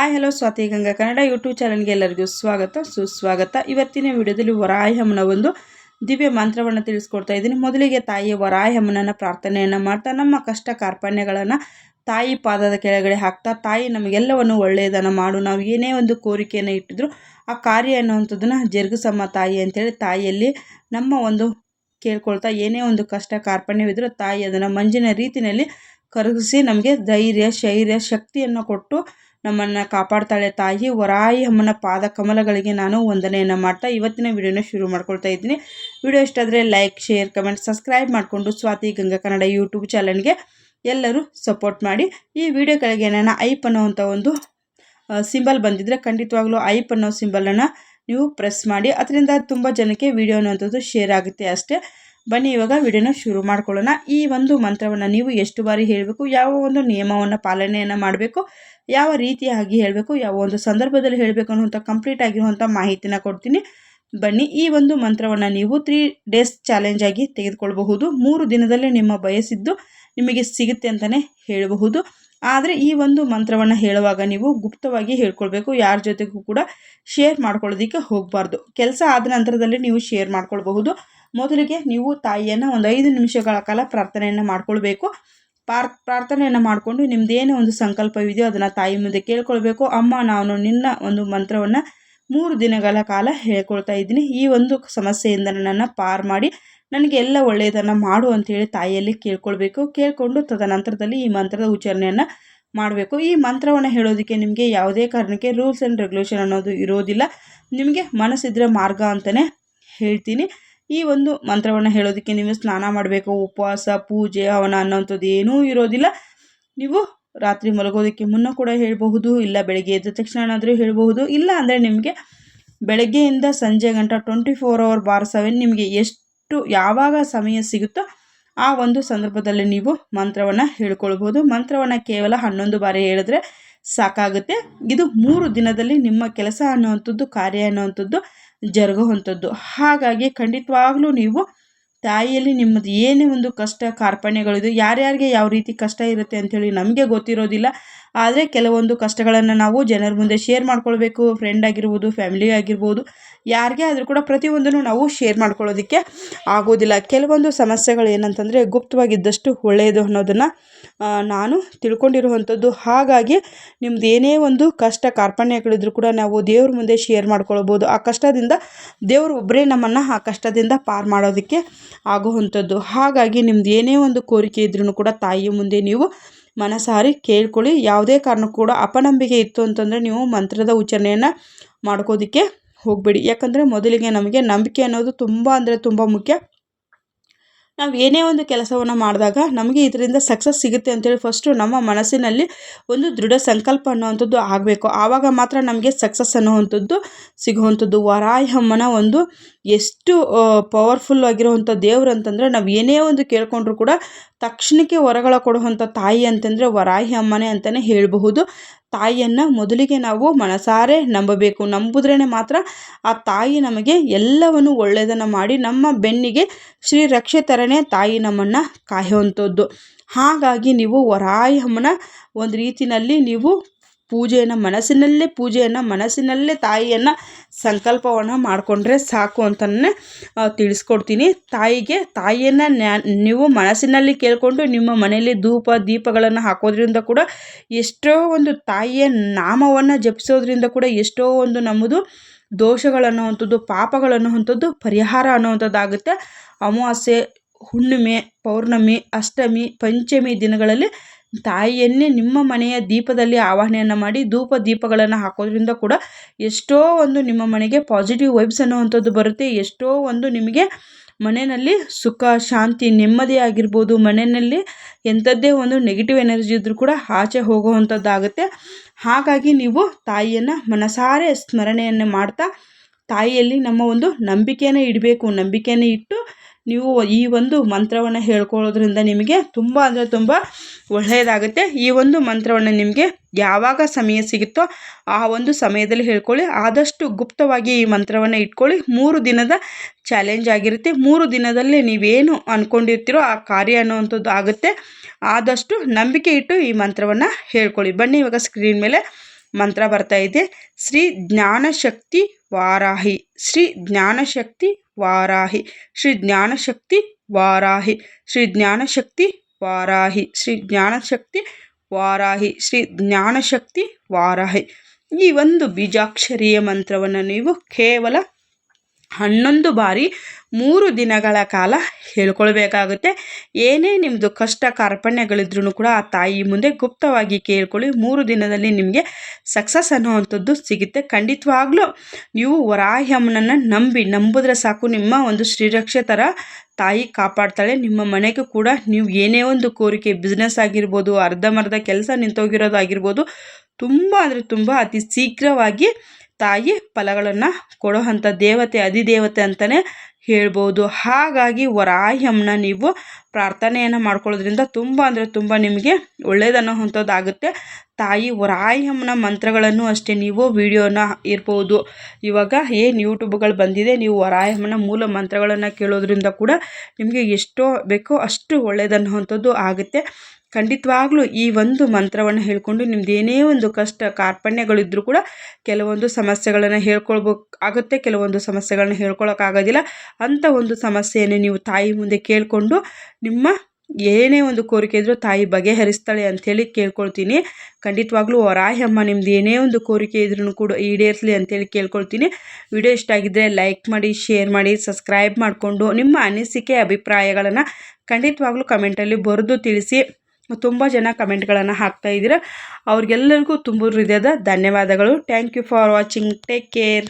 Hi hello Swathi Ganga Kannada YouTube ಚಾನಲ್ಗೆ ಎಲ್ಲರಿಗೂ ಸ್ವಾಗತ ಸುಸ್ವಾಗತ. ಇವತ್ತಿನ ವಿಡಿಯೋದಲ್ಲಿ ವರಾಹಿ ಅಮ್ಮನ ಒಂದು ದಿವ್ಯ ಮಂತ್ರವನ್ನು ತಿಳಿಸ್ಕೊಡ್ತಾ ಇದ್ದೀನಿ. ಮೊದಲಿಗೆ ತಾಯಿಯ ವರಾಹಿ ಅಮ್ಮನನ್ನು ಪ್ರಾರ್ಥನೆಯನ್ನು ಮಾಡ್ತಾ ನಮ್ಮ ಕಷ್ಟ ಕಾರ್ಪಣ್ಯಗಳನ್ನು ತಾಯಿ ಪಾದದ ಕೆಳಗಡೆ ಹಾಕ್ತಾ, ತಾಯಿ ನಮಗೆಲ್ಲವನ್ನು ಒಳ್ಳೆಯದನ್ನು ಮಾಡು, ನಾವು ಏನೇ ಒಂದು ಕೋರಿಕೆಯನ್ನು ಇಟ್ಟಿದ್ರು ಆ ಕಾರ್ಯ ಅನ್ನುವಂಥದ್ದನ್ನು ಜರುಗಿಸಮ್ಮ ತಾಯಿ ಅಂತೇಳಿ ತಾಯಿಯಲ್ಲಿ ನಮ್ಮ ಒಂದು ಕೇಳ್ಕೊಳ್ತಾ, ಏನೇ ಒಂದು ಕಷ್ಟ ಕಾರ್ಪಣ್ಯವಿದ್ರೂ ತಾಯಿ ಅದನ್ನು ಮಂಜಿನ ರೀತಿಯಲ್ಲಿ ಕರಗಿಸಿ ನಮಗೆ ಧೈರ್ಯ ಶೈರ್ಯ ಶಕ್ತಿಯನ್ನು ಕೊಟ್ಟು ನಮ್ಮನ್ನು ಕಾಪಾಡ್ತಾಳೆ ತಾಯಿ. ವರಾಹಿ ಅಮ್ಮನ ಪಾದ ಕಮಲಗಳಿಗೆ ನಾನು ವಂದನೆಯನ್ನು ಮಾಡ್ತಾ ಇವತ್ತಿನ ವಿಡಿಯೋನ ಶುರು ಮಾಡ್ಕೊಳ್ತಾ ಇದ್ದೀನಿ. ವಿಡಿಯೋ ಇಷ್ಟ ಆದರೆ ಲೈಕ್ ಶೇರ್ ಕಮೆಂಟ್ ಸಬ್ಸ್ಕ್ರೈಬ್ ಮಾಡಿಕೊಂಡು ಸ್ವಾತಿ ಗಂಗಾ ಕನ್ನಡ ಯೂಟ್ಯೂಬ್ ಚಾನಲ್ಗೆ ಎಲ್ಲರೂ ಸಪೋರ್ಟ್ ಮಾಡಿ. ಈ ವಿಡಿಯೋ ಕೆಳಗೆ ನಾನು ಐಪ್ ಅನ್ನೋವಂಥ ಒಂದು ಸಿಂಬಲ್ ಬಂದಿದ್ದರೆ ಖಂಡಿತವಾಗ್ಲೂ ಐಪ್ ಅನ್ನೋ ಸಿಂಬಲನ್ನು ನೀವು ಪ್ರೆಸ್ ಮಾಡಿ. ಅದರಿಂದ ತುಂಬ ಜನಕ್ಕೆ ವಿಡಿಯೋ ಅನ್ನೋಂಥದ್ದು ಶೇರ್ ಆಗುತ್ತೆ ಅಷ್ಟೇ. ಬನ್ನಿ ಇವಾಗ ವಿಡಿಯೋನ ಶುರು ಮಾಡ್ಕೊಳ್ಳೋಣ. ಈ ಒಂದು ಮಂತ್ರವನ್ನು ನೀವು ಎಷ್ಟು ಬಾರಿ ಹೇಳಬೇಕು, ಯಾವ ಒಂದು ನಿಯಮವನ್ನು ಪಾಲನೆಯನ್ನು ಮಾಡಬೇಕು, ಯಾವ ರೀತಿಯಾಗಿ ಹೇಳಬೇಕು, ಯಾವ ಒಂದು ಸಂದರ್ಭದಲ್ಲಿ ಹೇಳಬೇಕು ಅನ್ನುವಂಥ ಕಂಪ್ಲೀಟ್ ಆಗಿರುವಂಥ ಮಾಹಿತಿನ ಕೊಡ್ತೀನಿ. ಬನ್ನಿ, ಈ ಒಂದು ಮಂತ್ರವನ್ನು ನೀವು 3 ಡೇಸ್ ಚಾಲೆಂಜ್ ಆಗಿ ತೆಗೆದುಕೊಳ್ಬಹುದು. 3 ದಿನದಲ್ಲಿ ನಿಮ್ಮ ಬಯಸಿದ್ದು ನಿಮಗೆ ಸಿಗುತ್ತೆ ಅಂತಲೇ ಹೇಳಬಹುದು. ಆದರೆ ಈ ಒಂದು ಮಂತ್ರವನ್ನು ಹೇಳುವಾಗ ನೀವು ಗುಪ್ತವಾಗಿ ಹೇಳ್ಕೊಳ್ಬೇಕು. ಯಾರ ಜೊತೆಗೂ ಕೂಡ ಶೇರ್ ಮಾಡ್ಕೊಳ್ಳೋದಕ್ಕೆ ಹೋಗಬಾರ್ದು. ಕೆಲಸ ಆದ ನಂತರದಲ್ಲಿ ನೀವು ಶೇರ್ ಮಾಡ್ಕೊಳ್ಬಹುದು. ಮೊದಲಿಗೆ ನೀವು ತಾಯಿಯನ್ನು ಒಂದು 5 ನಿಮಿಷಗಳ ಕಾಲ ಪ್ರಾರ್ಥನೆಯನ್ನು ಮಾಡ್ಕೊಳ್ಬೇಕು. ಪ್ರಾರ್ಥನೆಯನ್ನು ಮಾಡಿಕೊಂಡು ನಿಮ್ಮದೇನೇ ಒಂದು ಸಂಕಲ್ಪವಿದೆಯೋ ಅದನ್ನು ತಾಯಿ ಮುಂದೆ ಕೇಳ್ಕೊಳ್ಬೇಕು. ಅಮ್ಮ, ನಾನು ನಿನ್ನ ಒಂದು ಮಂತ್ರವನ್ನು 3 ದಿನಗಳ ಕಾಲ ಹೇಳ್ಕೊಳ್ತಾ ಇದ್ದೀನಿ. ಈ ಒಂದು ಸಮಸ್ಯೆಯಿಂದ ನನ್ನನ್ನು ಪಾರು ಮಾಡಿ ನನಗೆ ಎಲ್ಲ ಒಳ್ಳೆಯದನ್ನು ಮಾಡು ಅಂಥೇಳಿ ತಾಯಿಯಲ್ಲಿ ಕೇಳ್ಕೊಳ್ಬೇಕು. ಕೇಳಿಕೊಂಡು ತದನಂತರದಲ್ಲಿ ಈ ಮಂತ್ರದ ಉಚ್ಚಾರಣೆಯನ್ನು ಮಾಡಬೇಕು. ಈ ಮಂತ್ರವನ್ನು ಹೇಳೋದಕ್ಕೆ ನಿಮಗೆ ಯಾವುದೇ ಕಾರಣಕ್ಕೆ ರೂಲ್ಸ್ ಆ್ಯಂಡ್ ರೆಗ್ಯುಲೇಷನ್ ಅನ್ನೋದು ಇರೋದಿಲ್ಲ. ನಿಮಗೆ ಮನಸ್ಸಿದ್ರೆ ಮಾರ್ಗ ಅಂತಲೇ ಹೇಳ್ತೀನಿ. ಈ ಒಂದು ಮಂತ್ರವನ್ನು ಹೇಳೋದಕ್ಕೆ ನೀವು ಸ್ನಾನ ಮಾಡಬೇಕು, ಉಪವಾಸ ಪೂಜೆ ಹವನ ಅನ್ನೋಂಥದ್ದು ಏನೂ ಇರೋದಿಲ್ಲ. ನೀವು ರಾತ್ರಿ ಮಲಗೋದಕ್ಕೆ ಮುನ್ನ ಕೂಡ ಹೇಳಬಹುದು, ಇಲ್ಲ ಬೆಳಗ್ಗೆ ಎದ್ದ ತಕ್ಷಣ ಏನಾದರೂ ಹೇಳಬಹುದು. ಇಲ್ಲ ಅಂದರೆ ನಿಮಗೆ ಬೆಳಗ್ಗೆಯಿಂದ ಸಂಜೆ ಗಂಟ 24/7 ನಿಮಗೆ ಎಷ್ಟು ಯಾವಾಗ ಸಮಯ ಸಿಗುತ್ತೋ ಆ ಒಂದು ಸಂದರ್ಭದಲ್ಲಿ ನೀವು ಮಂತ್ರವನ್ನು ಹೇಳ್ಕೊಳ್ಬೋದು. ಮಂತ್ರವನ್ನು ಕೇವಲ 11 ಬಾರಿ ಹೇಳಿದ್ರೆ ಸಾಕಾಗುತ್ತೆ. ಇದು 3 ದಿನದಲ್ಲಿ ನಿಮ್ಮ ಕೆಲಸ ಅನ್ನುವಂಥದ್ದು ಕಾರ್ಯ ಅನ್ನುವಂಥದ್ದು ಜರುಗುವಂಥದ್ದು. ಹಾಗಾಗಿ ಖಂಡಿತವಾಗ್ಲೂ ನೀವು ತಾಯಿಯಲ್ಲಿ ನಿಮ್ಮದು ಏನೇ ಒಂದು ಕಷ್ಟ ಕಾರ್ಪಣ್ಯಗಳಿದು, ಯಾರ್ಯಾರಿಗೆ ಯಾವ ರೀತಿ ಕಷ್ಟ ಇರುತ್ತೆ ಅಂಥೇಳಿ ನಮಗೆ ಗೊತ್ತಿರೋದಿಲ್ಲ. ಆದರೆ ಕೆಲವೊಂದು ಕಷ್ಟಗಳನ್ನು ನಾವು ಜನರ ಮುಂದೆ ಶೇರ್ ಮಾಡ್ಕೊಳ್ಬೇಕು. ಫ್ರೆಂಡ್ ಆಗಿರ್ಬೋದು, ಫ್ಯಾಮಿಲಿ ಆಗಿರ್ಬೋದು, ಯಾರಿಗೇ ಆದರೂ ಕೂಡ ಪ್ರತಿಯೊಂದನ್ನು ನಾವು ಶೇರ್ ಮಾಡ್ಕೊಳ್ಳೋದಕ್ಕೆ ಆಗೋದಿಲ್ಲ. ಕೆಲವೊಂದು ಸಮಸ್ಯೆಗಳು ಏನಂತಂದರೆ ಗುಪ್ತವಾಗಿದ್ದಷ್ಟು ಒಳ್ಳೆಯದು ಅನ್ನೋದನ್ನು ನಾನು ತಿಳ್ಕೊಂಡಿರುವಂಥದ್ದು. ಹಾಗಾಗಿ ನಿಮ್ಮದು ಏನೇ ಒಂದು ಕಷ್ಟ ಕಾರ್ಪಣ್ಯಗಳಿದ್ರೂ ಕೂಡ ನಾವು ದೇವ್ರ ಮುಂದೆ ಶೇರ್ ಮಾಡ್ಕೊಳ್ಬೋದು. ಆ ಕಷ್ಟದಿಂದ ದೇವರು ಒಬ್ಬರೇ ನಮ್ಮನ್ನು ಆ ಕಷ್ಟದಿಂದ ಪಾರು ಮಾಡೋದಕ್ಕೆ ಆಗುವಂಥದ್ದು. ಹಾಗಾಗಿ ನಿಮ್ಮದು ಏನೇ ಒಂದು ಕೋರಿಕೆ ಇದ್ರೂ ಕೂಡ ತಾಯಿಯ ಮುಂದೆ ನೀವು ಮನಸಾರಿ ಕೇಳ್ಕೊಳ್ಳಿ. ಯಾವುದೇ ಕಾರಣಕ್ಕೂ ಕೂಡ ಅಪನಂಬಿಕೆ ಇತ್ತು ಅಂತಂದರೆ ನೀವು ಮಂತ್ರದ ಉಚ್ಚಾರಣೆಯನ್ನು ಮಾಡ್ಕೋದಕ್ಕೆ ಹೋಗಬೇಡಿ. ಯಾಕಂದರೆ ಮೊದಲಿಗೆ ನಮಗೆ ನಂಬಿಕೆ ಅನ್ನೋದು ತುಂಬ ಅಂದರೆ ತುಂಬ ಮುಖ್ಯ. ನಾವು ಏನೇ ಒಂದು ಕೆಲಸವನ್ನು ಮಾಡಿದಾಗ ನಮಗೆ ಇದರಿಂದ ಸಕ್ಸಸ್ ಸಿಗುತ್ತೆ ಅಂತೇಳಿ ಫಸ್ಟು ನಮ್ಮ ಮನಸ್ಸಿನಲ್ಲಿ ಒಂದು ದೃಢ ಸಂಕಲ್ಪ ಅನ್ನುವಂಥದ್ದು ಆಗಬೇಕು. ಆವಾಗ ಮಾತ್ರ ನಮಗೆ ಸಕ್ಸಸ್ ಅನ್ನುವಂಥದ್ದು ಸಿಗುವಂಥದ್ದು. ವರಾಹಿ ಅಮ್ಮನ ಒಂದು ಎಷ್ಟು ಪವರ್ಫುಲ್ ಆಗಿರುವಂಥ ದೇವರು ಅಂತಂದರೆ, ನಾವು ಏನೇ ಒಂದು ಕೇಳ್ಕೊಂಡ್ರೂ ಕೂಡ ತಕ್ಷಣಕ್ಕೆ ಹೊರಗಳ ಕೊಡುವಂಥ ತಾಯಿ ಅಂತಂದರೆ ವರಾಹಿ ಅಮ್ಮನೇ ಅಂತಲೇ ಹೇಳಬಹುದು. ತಾಯಿಯನ್ನು ಮೊದಲಿಗೆ ನಾವು ಮನಸಾರೆ ನಂಬಬೇಕು. ನಂಬಿದ್ರೇ ಮಾತ್ರ ಆ ತಾಯಿ ನಮಗೆ ಎಲ್ಲವನ್ನು ಒಳ್ಳೆಯದನ್ನು ಮಾಡಿ ನಮ್ಮ ಬೆನ್ನಿಗೆ ಶ್ರೀ ರಕ್ಷೆ ಥರನೇ ತಾಯಿ ನಮ್ಮನ್ನು ಕಾಯುವಂಥದ್ದು. ಹಾಗಾಗಿ ನೀವು ವರಾಹಿ ಅಮ್ಮನ ಒಂದು ರೀತಿಯಲ್ಲಿ ನೀವು ಮನಸ್ಸಿನಲ್ಲೇ ತಾಯಿಯನ್ನು ಸಂಕಲ್ಪವನ್ನು ಮಾಡಿಕೊಂಡ್ರೆ ಸಾಕು ಅಂತಲೇ ತಿಳಿಸ್ಕೊಡ್ತೀನಿ. ತಾಯಿಯನ್ನು ನೀವು ಮನಸ್ಸಿನಲ್ಲಿ ಕೇಳಿಕೊಂಡು ನಿಮ್ಮ ಮನೆಯಲ್ಲಿ ಧೂಪ ದೀಪಗಳನ್ನು ಹಾಕೋದ್ರಿಂದ ಕೂಡ ಎಷ್ಟೋ ಒಂದು ತಾಯಿಯ ನಾಮವನ್ನು ಜಪಿಸೋದ್ರಿಂದ ಕೂಡ ಎಷ್ಟೋ ಒಂದು ನಮ್ಮದು ದೋಷಗಳನ್ನುವಂಥದ್ದು ಪಾಪಗಳನ್ನುವಂಥದ್ದು ಪರಿಹಾರ ಅನ್ನುವಂಥದ್ದಾಗುತ್ತೆ. ಅಮಾವಾಸ್ಯೆ, ಹುಣ್ಣಿಮೆ, ಪೌರ್ಣಮಿ, ಅಷ್ಟಮಿ, ಪಂಚಮಿ ದಿನಗಳಲ್ಲಿ ತಾಯಿಯನ್ನೇ ನಿಮ್ಮ ಮನೆಯ ದೀಪದಲ್ಲಿ ಆವಾಹನೆಯನ್ನು ಮಾಡಿ ಧೂಪ ದೀಪಗಳನ್ನು ಹಾಕೋದ್ರಿಂದ ಕೂಡ ಎಷ್ಟೋ ಒಂದು ನಿಮ್ಮ ಮನೆಗೆ ಪಾಸಿಟಿವ್ ವೈಬ್ಸ್ ಅನ್ನುವಂಥದ್ದು ಬರುತ್ತೆ. ಎಷ್ಟೋ ಒಂದು ನಿಮಗೆ ಮನೆಯಲ್ಲಿ ಸುಖ ಶಾಂತಿ ನೆಮ್ಮದಿ ಆಗಿರ್ಬೋದು, ಮನೆಯಲ್ಲಿ ಎಂಥದ್ದೇ ಒಂದು ನೆಗೆಟಿವ್ ಎನರ್ಜಿ ಇದ್ದರೂ ಕೂಡ ಆಚೆ ಹೋಗುವಂಥದ್ದಾಗುತ್ತೆ. ಹಾಗಾಗಿ ನೀವು ತಾಯಿಯನ್ನು ಮನಸಾರೆ ಸ್ಮರಣೆಯನ್ನು ಮಾಡ್ತಾ ತಾಯಿಯಲ್ಲಿ ನಮ್ಮ ಒಂದು ನಂಬಿಕೆಯನ್ನು ಇಡಬೇಕು. ನಂಬಿಕೆಯನ್ನು ಇಟ್ಟು ನೀವು ಈ ಒಂದು ಮಂತ್ರವನ್ನು ಹೇಳ್ಕೊಳ್ಳೋದ್ರಿಂದ ನಿಮಗೆ ತುಂಬ ಅಂದರೆ ತುಂಬ ಒಳ್ಳೆಯದಾಗುತ್ತೆ. ಈ ಒಂದು ಮಂತ್ರವನ್ನು ನಿಮಗೆ ಯಾವಾಗ ಸಮಯ ಸಿಗುತ್ತೋ ಆ ಒಂದು ಸಮಯದಲ್ಲಿ ಹೇಳ್ಕೊಳ್ಳಿ. ಆದಷ್ಟು ಗುಪ್ತವಾಗಿ ಈ ಮಂತ್ರವನ್ನು ಇಟ್ಕೊಳ್ಳಿ. 3 ದಿನದ ಚಾಲೆಂಜ್ ಆಗಿರುತ್ತೆ. 3 ದಿನದಲ್ಲಿ ನೀವೇನು ಅಂದ್ಕೊಂಡಿರ್ತೀರೋ ಆ ಕಾರ್ಯ ಅನ್ನುವಂಥದ್ದು ಆಗುತ್ತೆ. ಆದಷ್ಟು ನಂಬಿಕೆ ಇಟ್ಟು ಈ ಮಂತ್ರವನ್ನು ಹೇಳ್ಕೊಳ್ಳಿ. ಬನ್ನಿ ಇವಾಗ ಸ್ಕ್ರೀನ್ ಮೇಲೆ ಮಂತ್ರ ಬರ್ತಾ ಇದೆ. ಶ್ರೀ ಜ್ಞಾನಶಕ್ತಿ ವಾರಾಹಿ, ಶ್ರೀ ಜ್ಞಾನಶಕ್ತಿ ವಾರಾಹಿ, ಶ್ರೀ ಜ್ಞಾನಶಕ್ತಿ ವಾರಾಹಿ, ಶ್ರೀ ಜ್ಞಾನಶಕ್ತಿ ವಾರಾಹಿ, ಶ್ರೀ ಜ್ಞಾನಶಕ್ತಿ ವಾರಾಹಿ, ಶ್ರೀ ಜ್ಞಾನಶಕ್ತಿ ವಾರಾಹಿ. ಈ ಒಂದು ಬೀಜಾಕ್ಷರಿಯ ಮಂತ್ರವನ್ನು ನೀವು ಕೇವಲ 11 ಬಾರಿ 3 ದಿನಗಳ ಕಾಲ ಹೇಳ್ಕೊಳ್ಬೇಕಾಗುತ್ತೆ. ಏನೇ ನಿಮ್ಮದು ಕಷ್ಟ ಕಾರ್ಪಣ್ಯಗಳಿದ್ರೂ ಕೂಡ ಆ ತಾಯಿ ಮುಂದೆ ಗುಪ್ತವಾಗಿ ಕೇಳ್ಕೊಳ್ಳಿ. 3 ದಿನದಲ್ಲಿ ನಿಮಗೆ ಸಕ್ಸಸ್ ಅನ್ನುವಂಥದ್ದು ಸಿಗುತ್ತೆ. ಖಂಡಿತವಾಗ್ಲೂ ನೀವು ವರಾಹಿ ಅಮ್ಮನನ್ನು ನಂಬಿದ್ರೆ ಸಾಕು, ನಿಮ್ಮ ಒಂದು ಶ್ರೀರಕ್ಷೆ ಥರ ತಾಯಿ ಕಾಪಾಡ್ತಾಳೆ. ನಿಮ್ಮ ಮನೆಗೂ ಕೂಡ ನೀವು ಏನೇ ಒಂದು ಕೋರಿಕೆ, ಬಿಸ್ನೆಸ್ ಆಗಿರ್ಬೋದು, ಅರ್ಧಂಬರ್ಧ ಕೆಲಸ ನಿಂತೋಗಿರೋದಾಗಿರ್ಬೋದು, ತುಂಬ ಅಂದರೆ ತುಂಬ ಅತಿ ಶೀಘ್ರವಾಗಿ ತಾಯಿ ಫಲಗಳನ್ನು ಕೊಡೋವಂಥ ದೇವತೆ, ಅಧಿದೇವತೆ ಅಂತಲೇ ಹೇಳ್ಬೋದು. ಹಾಗಾಗಿ ವರಾಹಿ ಅಮ್ಮನ ನೀವು ಪ್ರಾರ್ಥನೆಯನ್ನು ಮಾಡ್ಕೊಳ್ಳೋದ್ರಿಂದ ತುಂಬ ಅಂದರೆ ತುಂಬ ನಿಮಗೆ ಒಳ್ಳೆಯದನ್ನುವಂಥದ್ದಾಗುತ್ತೆ. ತಾಯಿ ವರಾಹಿ ಅಮ್ಮನ ಮಂತ್ರಗಳನ್ನು ಅಷ್ಟೇ ನೀವು ವಿಡಿಯೋನ ಇರ್ಬೋದು, ಇವಾಗ ಏನು ಯೂಟ್ಯೂಬ್ಗಳು ಬಂದಿದೆ, ನೀವು ವರಾಹಿ ಅಮ್ಮನ ಮೂಲ ಮಂತ್ರಗಳನ್ನು ಕೇಳೋದ್ರಿಂದ ಕೂಡ ನಿಮಗೆ ಎಷ್ಟೋ ಬೇಕೋ ಅಷ್ಟು ಒಳ್ಳೆಯದನ್ನುವಂಥದ್ದು ಆಗುತ್ತೆ. ಖಂಡಿತವಾಗ್ಲೂ ಈ ಒಂದು ಮಂತ್ರವನ್ನು ಹೇಳ್ಕೊಂಡು ನಿಮ್ದು ಏನೇ ಒಂದು ಕಷ್ಟ ಕಾರ್ಪಣ್ಯಗಳಿದ್ದರೂ ಕೂಡ ಕೆಲವೊಂದು ಸಮಸ್ಯೆಗಳನ್ನು ಹೇಳ್ಕೊಳ್ಬೇಕಾಗುತ್ತೆ, ಕೆಲವೊಂದು ಸಮಸ್ಯೆಗಳನ್ನ ಹೇಳ್ಕೊಳಕ್ಕಾಗೋದಿಲ್ಲ. ಅಂಥ ಒಂದು ಸಮಸ್ಯೆಯನ್ನು ನೀವು ತಾಯಿ ಮುಂದೆ ಕೇಳಿಕೊಂಡು ನಿಮ್ಮ ಏನೇ ಒಂದು ಕೋರಿಕೆ ಇದ್ದರೂ ತಾಯಿ ಬಗೆಹರಿಸ್ತಾಳೆ ಅಂಥೇಳಿ ಕೇಳ್ಕೊಳ್ತೀನಿ. ಖಂಡಿತವಾಗ್ಲೂ ವರಾಹಿ ಅಮ್ಮ ನಿಮ್ದು ಏನೇ ಒಂದು ಕೋರಿಕೆ ಇದ್ರೂ ಕೂಡ ಈಡೇರಿಸಲಿ ಅಂಥೇಳಿ ಕೇಳ್ಕೊಳ್ತೀನಿ. ವಿಡಿಯೋ ಇಷ್ಟ ಆಗಿದ್ದರೆ ಲೈಕ್ ಮಾಡಿ, ಶೇರ್ ಮಾಡಿ, ಸಬ್ಸ್ಕ್ರೈಬ್ ಮಾಡಿಕೊಂಡು ನಿಮ್ಮ ಅನಿಸಿಕೆ ಅಭಿಪ್ರಾಯಗಳನ್ನು ಖಂಡಿತವಾಗ್ಲೂ ಕಮೆಂಟಲ್ಲಿ ಬರೆದು ತಿಳಿಸಿ. ತುಂಬ ಜನ ಕಮೆಂಟ್ಗಳನ್ನು ಹಾಕ್ತಾ ಇದ್ದೀರಾ, ಅವ್ರಿಗೆಲ್ಲರಿಗೂ ತುಂಬ ಹೃದಯದ ಧನ್ಯವಾದಗಳು. Thank you for watching. Take care.